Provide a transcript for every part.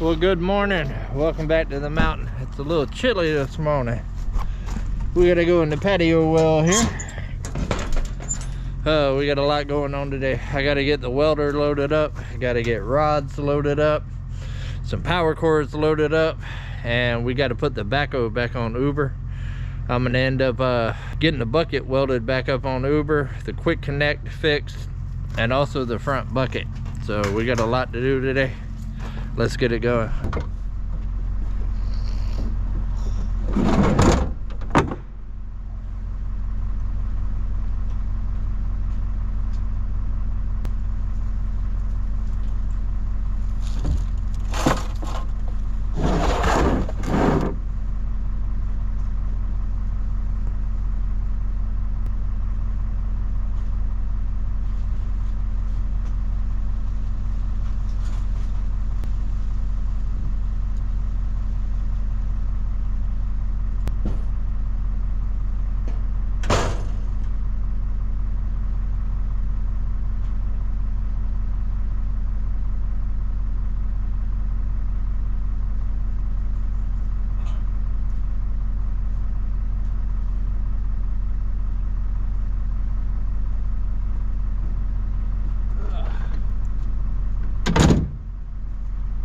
Well, good morning. Welcome back to the mountain. It's a little chilly this morning. We gotta go in the patio well here. We got a lot going on today. I gotta get the welder loaded up. I gotta get rods loaded up. Some power cords loaded up. And we gotta put the backhoe back on Uber. I'm gonna end up getting the bucket welded back up on Uber, the quick connect fixed, and also the front bucket. So we got a lot to do today. Let's get it going.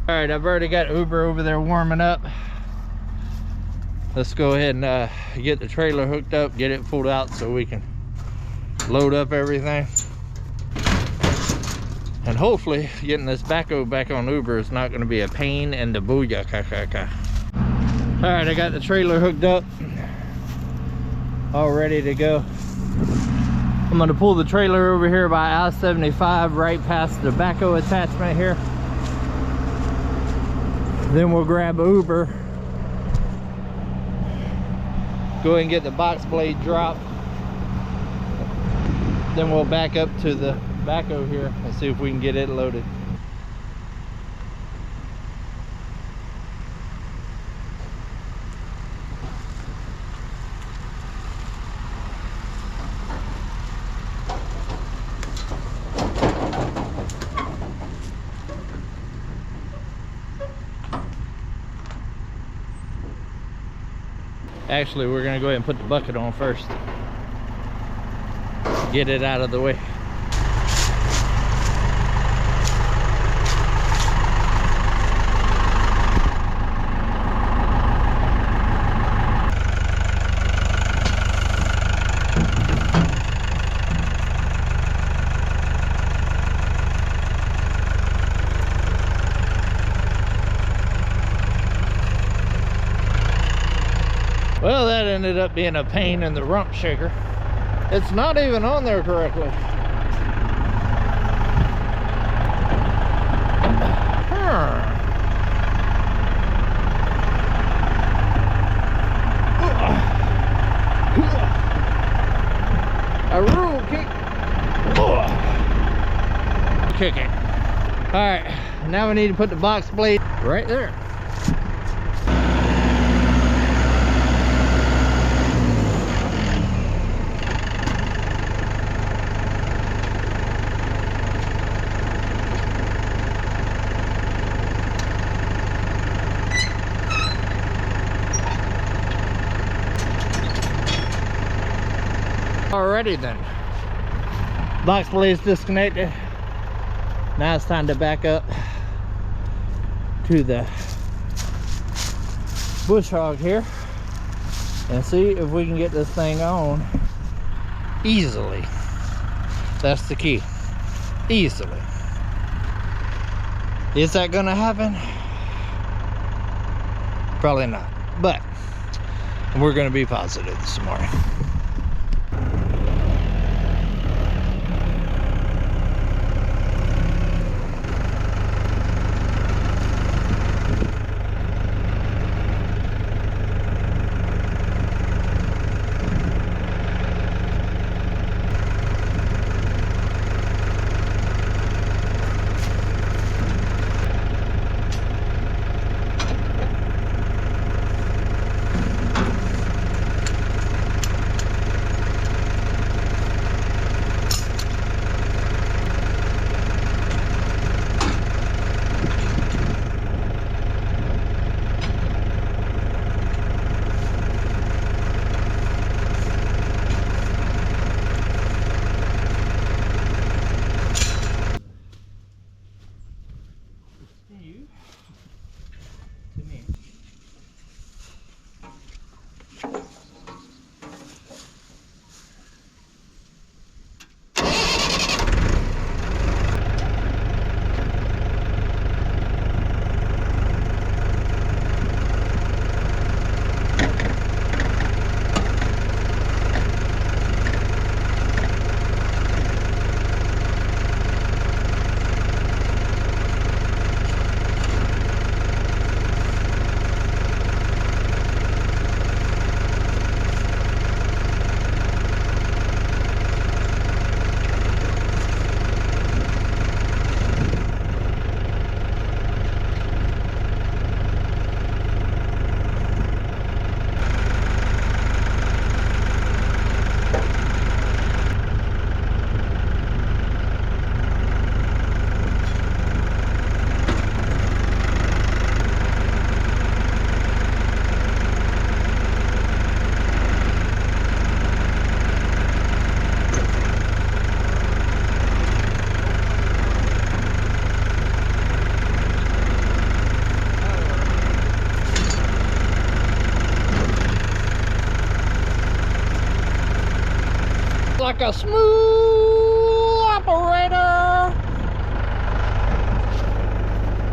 All right, I've already got Uber over there warming up. Let's go ahead and get the trailer hooked up, get it pulled out so we can load up everything. And hopefully getting this backhoe back on Uber is not going to be a pain in the booyah. All right, I got the trailer hooked up, all ready to go. I'm going to pull the trailer over here by I-75 right past the backhoe attachment here. Then we'll grab Uber, go ahead and get the box blade dropped. Then we'll back up to the backhoe here and see if we can get it loaded. Actually, we're gonna go ahead and put the bucket on first. Get it out of the way. Well, that ended up being a pain in the rump shaker. It's not even on there correctly. A rule kick. Kicking. All right, now we need to put the box blade right there. Alrighty then, box blade is disconnected. Now it's time to back up to the bush hog here and see if we can get this thing on easily. That's the key, easily. Is that gonna happen? Probably not, but we're gonna be positive this morning. You to me. Like a smooth operator.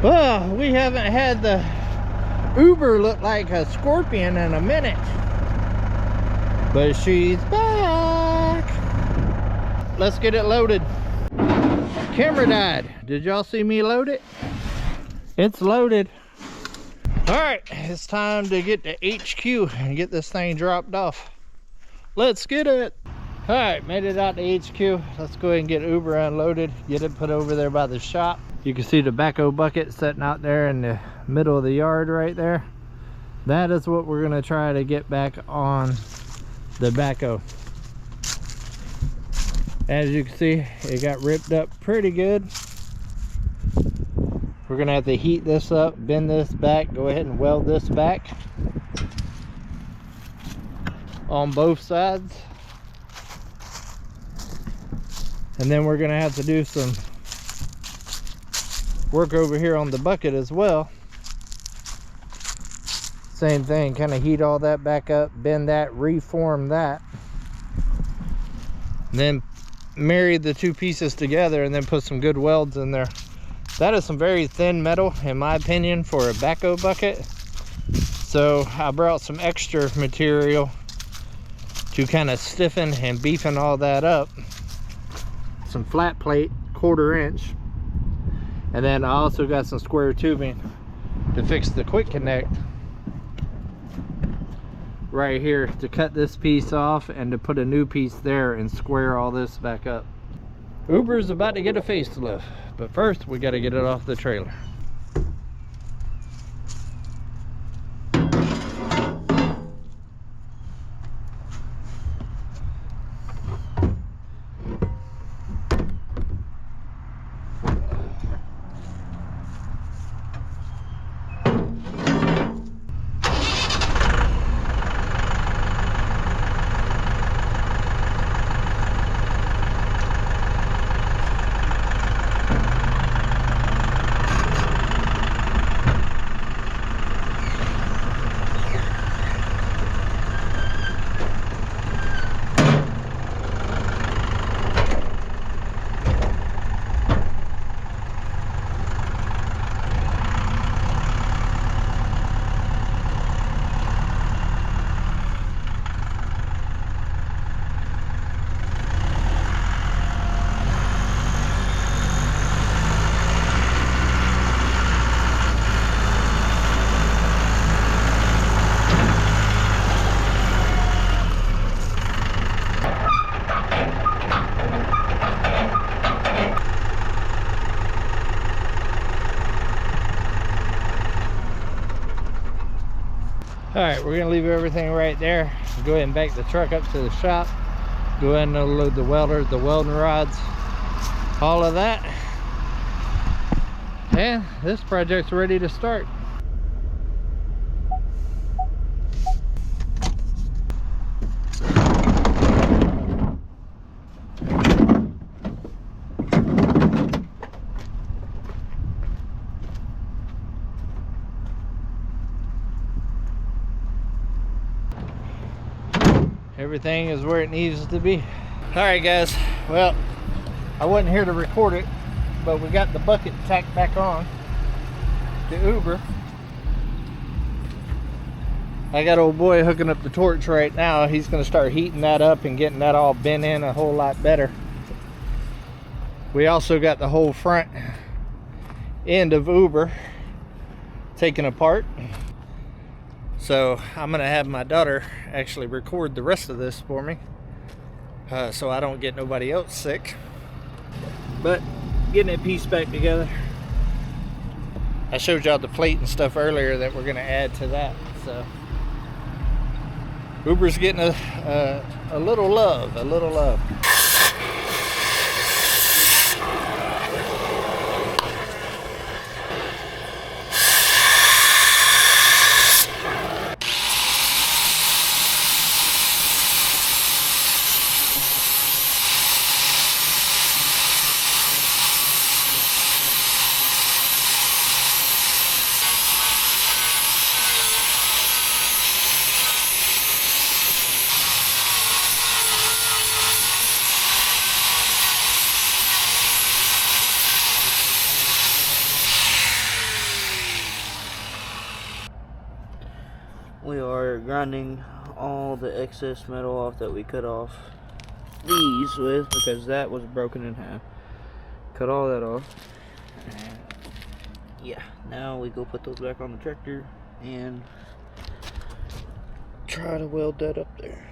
Oh, we haven't had the Uber look like a scorpion in a minute, but she's back. Let's get it loaded. Camera died. Did y'all see me load it? It's loaded. All right, it's time to get to HQ and get this thing dropped off. Let's get it. All right, made it out to HQ. Let's go ahead and get Uber unloaded, get it put over there by the shop. You can see the backhoe bucket sitting out there in the middle of the yard right there. That is what we're gonna try to get back on the backhoe. As you can see, it got ripped up pretty good. We're gonna have to heat this up, bend this back, go ahead and weld this back on both sides. And then we're gonna have to do some work over here on the bucket as well. Same thing, kind of heat all that back up, bend that, reform that. And then marry the two pieces together and then put some good welds in there. That is some very thin metal, in my opinion, for a backhoe bucket. So I brought some extra material to kind of stiffen and beefing all that up. Some flat plate, 1/4 inch, and then I also got some square tubing to fix the quick connect right here, to cut this piece off and to put a new piece there and square all this back up. Uber's about to get a facelift, but first we got to get it off the trailer. All right, we're gonna leave everything right there. Go ahead and back the truck up to the shop. Go ahead and unload the welder, the welding rods, all of that. And this project's ready to start. Everything is where it needs to be. All right, guys. Well, I wasn't here to record it, but we got the bucket tacked back on the Uber. I got old boy hooking up the torch right now. He's going to start heating that up and getting that all bent in a whole lot better. We also got the whole front end of Uber taken apart. So I'm going to have my daughter actually record the rest of this for me, so I don't get nobody else sick. But getting it pieced back together. I showed y'all the plate and stuff earlier that we're going to add to that. So Uber's getting a little love, a little love. We are grinding all the excess metal off that we cut off these with, because that was broken in half. Cut all that off. And yeah, now we go put those back on the tractor and try to weld that up there.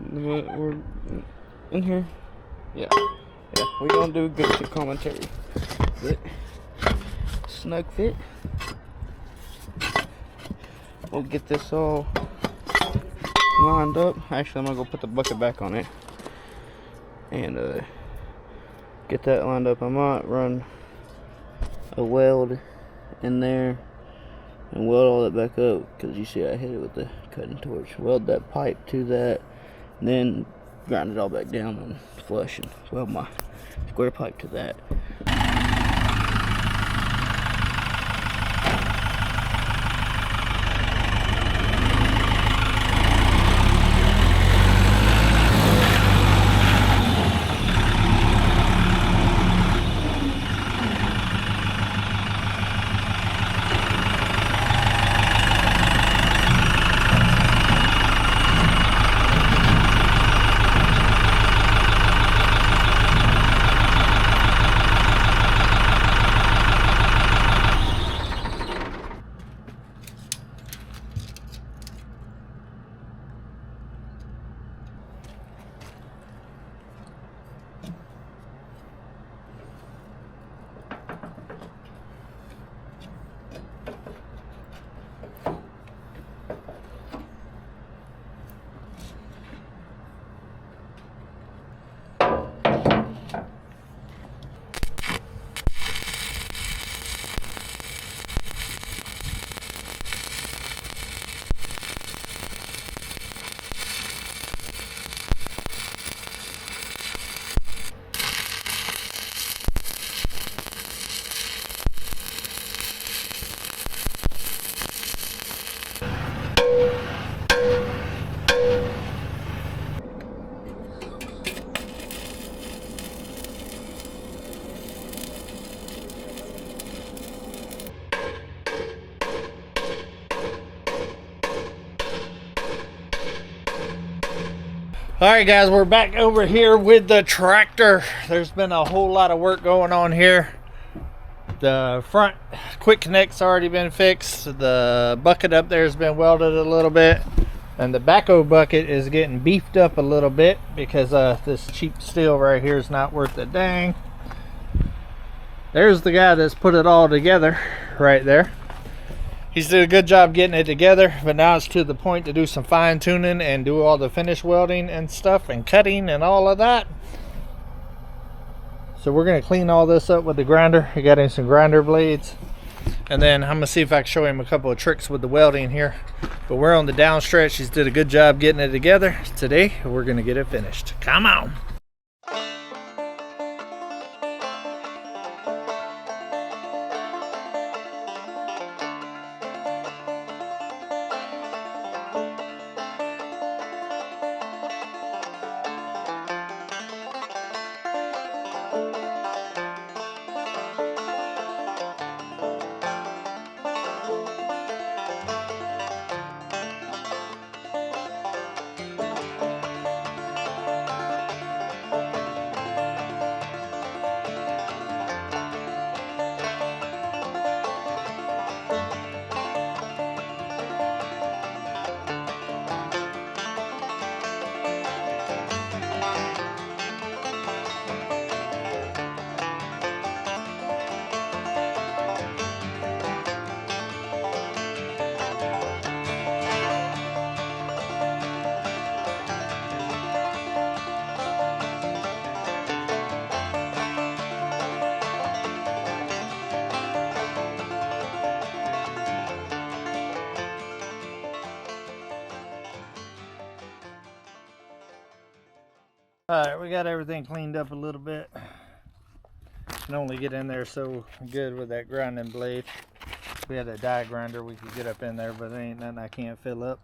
We're in here. Yeah, we gonna do good commentary. But snug fit. We'll get this all lined up. Actually, I'm gonna go put the bucket back on it and get that lined up. I might run a weld in there and weld all that back up, because you see I hit it with the cutting torch. Weld that pipe to that, and then grind it all back down and flush and weld my square pipe to that. All right, guys, we're back over here with the tractor. There's been a whole lot of work going on here. The front quick connect's already been fixed. The bucket up there has been welded a little bit, and the backhoe bucket is getting beefed up a little bit because this cheap steel right here is not worth a dang. There's the guy that's put it all together right there. He's did a good job getting it together, but now it's to the point to do some fine tuning and do all the finish welding and stuff and cutting and all of that. So we're going to clean all this up with the grinder. I got him some grinder blades, and then I'm going to see if I can show him a couple of tricks with the welding here. But we're on the down stretch. He's did a good job getting it together. Today we're going to get it finished. Come on. Alright, we got everything cleaned up a little bit. Can only get in there so good with that grinding blade. If we had a die grinder, we could get up in there, but there ain't nothing I can't fill up.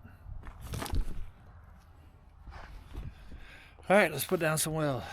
Alright, let's put down some weld.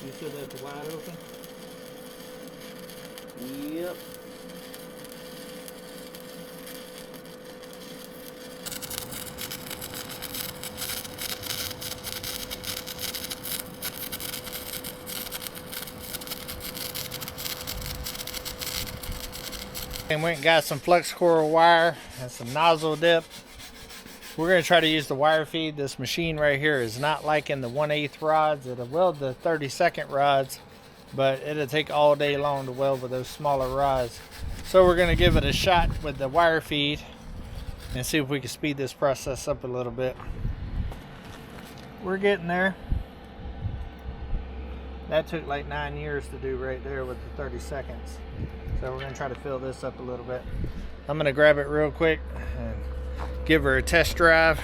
You said that's wide open? Yep. And went and got some flux core wire and some nozzle dip. We're going to try to use the wire feed. This machine right here is not liking the 1/8 rods. It'll weld the 32nd rods, but it'll take all day long to weld with those smaller rods. So we're going to give it a shot with the wire feed and see if we can speed this process up a little bit. We're getting there. That took like 9 years to do right there with the 32nds. So we're going to try to fill this up a little bit. I'm going to grab it real quick and give her a test drive.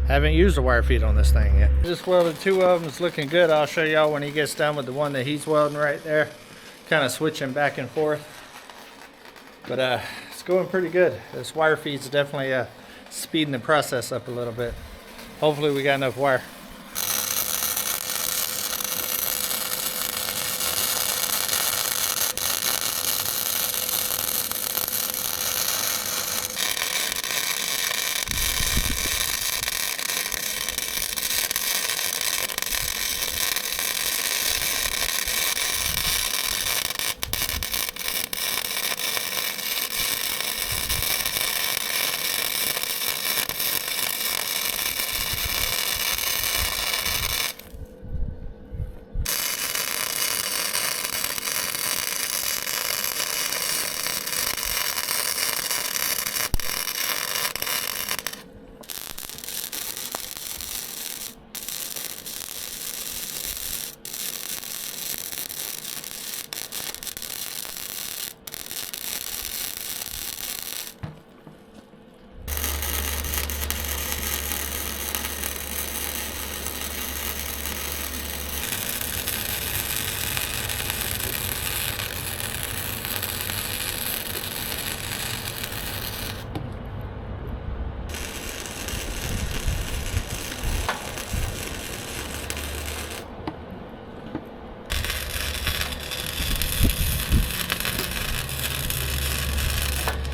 Haven't used the wire feed on this thing yet. Just welded 2 of them. It's looking good. I'll show y'all when he gets done with the one that he's welding right there. Kind of switching back and forth. But it's going pretty good. This wire feed's definitely speeding the process up a little bit. Hopefully we got enough wire.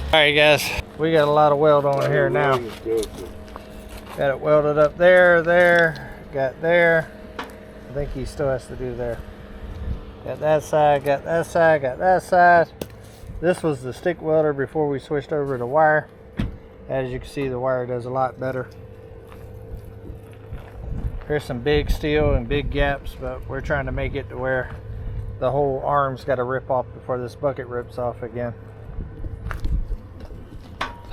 Alright guys, we got a lot of weld on here now. Got it welded up there, got there. I think he still has to do there. Got that side, got that side, got that side. This was the stick welder before we switched over to wire. As you can see, the wire does a lot better. There's some big steel and big gaps, but we're trying to make it to where the whole arm's got to rip off before this bucket rips off again.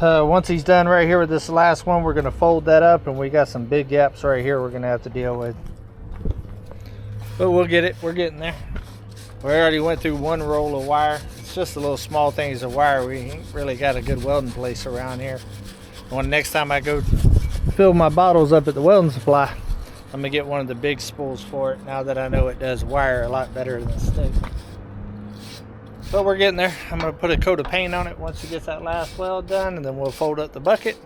Once he's done right here with this last one, we're going to fold that up, and we got some big gaps right here we're going to have to deal with. But we'll get it. We're getting there. We already went through one roll of wire. It's just the little small things of wire. We ain't really got a good welding place around here. When next time I go fill my bottles up at the welding supply, I'm going to get one of the big spools for it, now that I know it does wire a lot better than stick. But we're getting there. I'm going to put a coat of paint on it once it gets that last weld done, and then we'll fold up the bucket.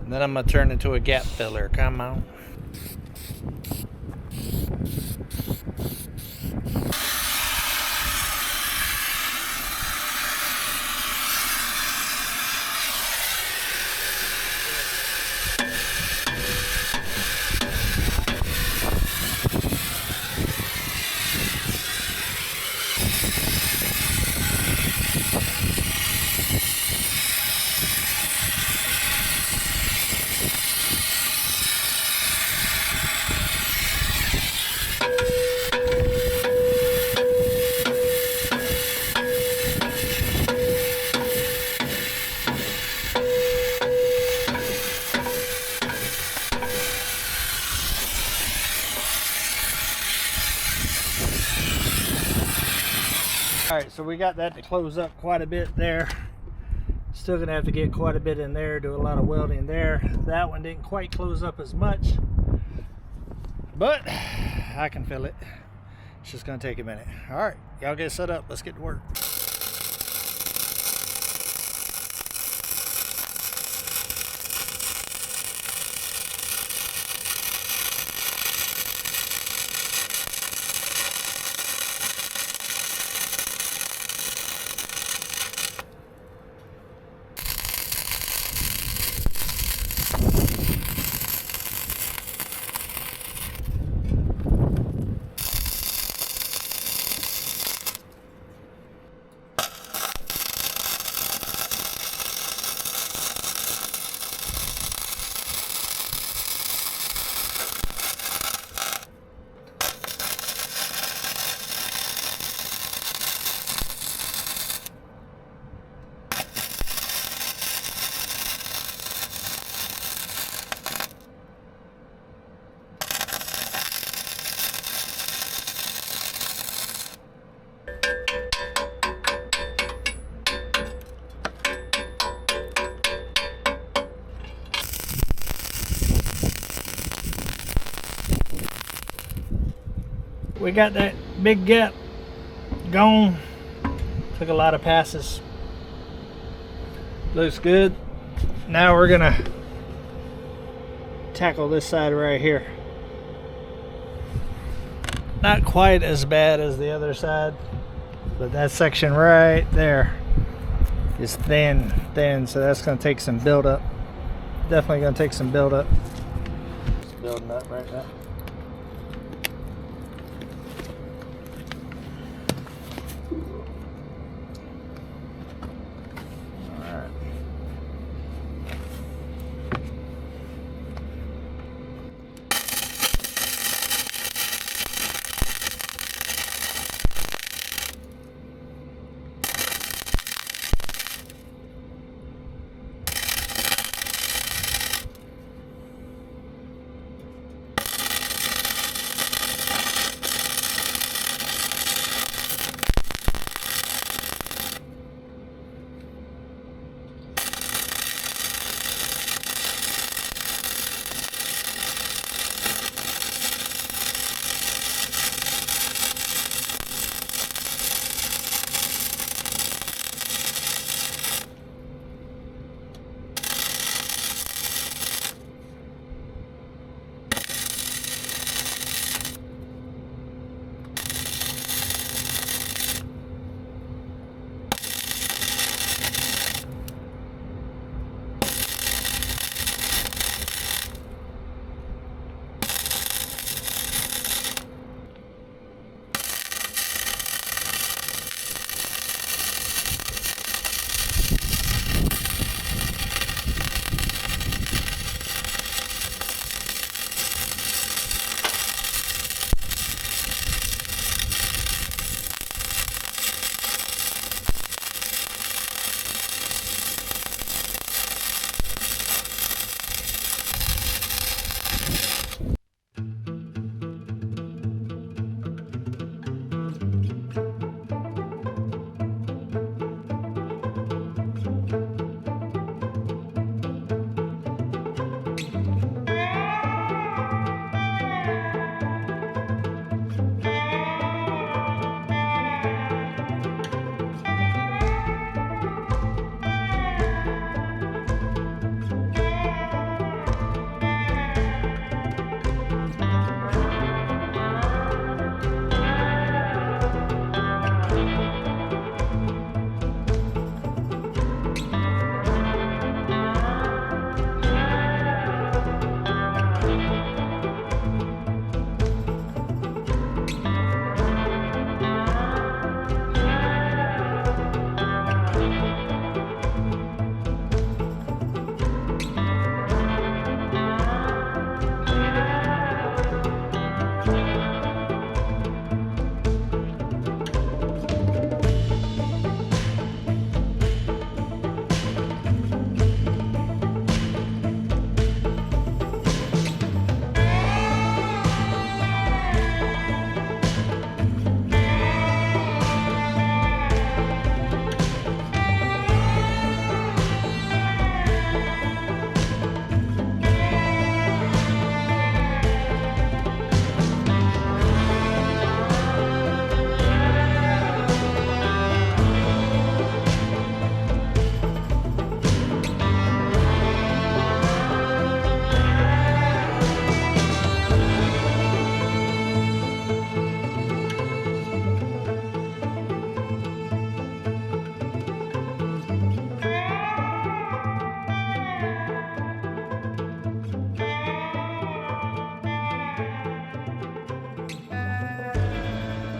And then I'm going to turn it into a gap filler. Come on. Alright, so we got that to close up quite a bit there. Still gonna have to get quite a bit in there, do a lot of welding there. That one didn't quite close up as much, but I can feel it. It's just gonna take a minute. Alright, y'all get set up, let's get to work. We got that big gap gone. Took a lot of passes. Looks good. Now we're gonna tackle this side right here. Not quite as bad as the other side, but that section right there is thin, so that's gonna take some build up. Definitely gonna take some build up. It's building up right now.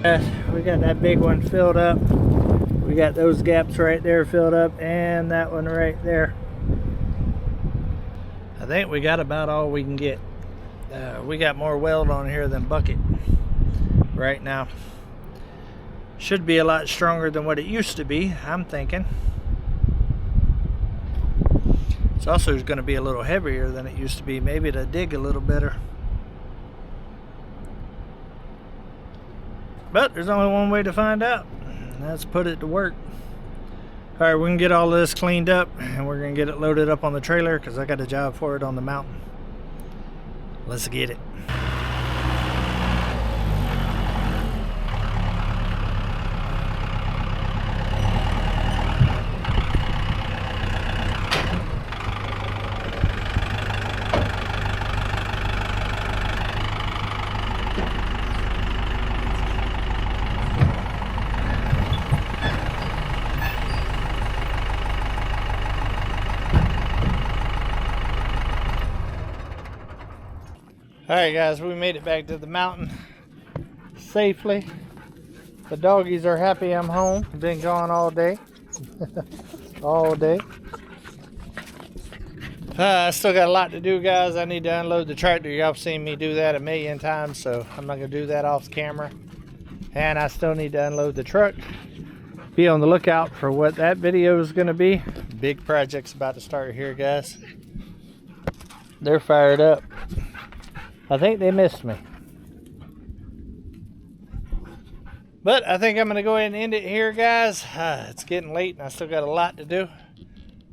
We got that big one filled up. We got those gaps right there filled up, and that one right there. I think we got about all we can get. We got more weld on here than bucket right now. Should be a lot stronger than what it used to be, I'm thinking. It's also going to be a little heavier than it used to be. Maybe to dig a little better. But there's only one way to find out, and that's put it to work. All right, we can get all this cleaned up, and we're going to get it loaded up on the trailer because I got a job for it on the mountain. Let's get it. Alright guys, we made it back to the mountain safely. The doggies are happy I'm home. Been gone all day. All day. I still got a lot to do, guys. I need to unload the tractor. Y'all have seen me do that a million times, so I'm not going to do that off camera. And I still need to unload the truck. Be on the lookout for what that video is going to be. Big project's about to start here, guys. They're fired up. I think they missed me. But I think I'm going to go ahead and end it here, guys. It's getting late and I still got a lot to do.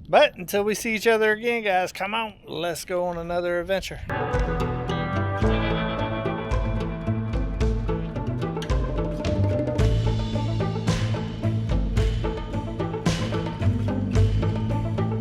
But until we see each other again, guys, come on. Let's go on another adventure.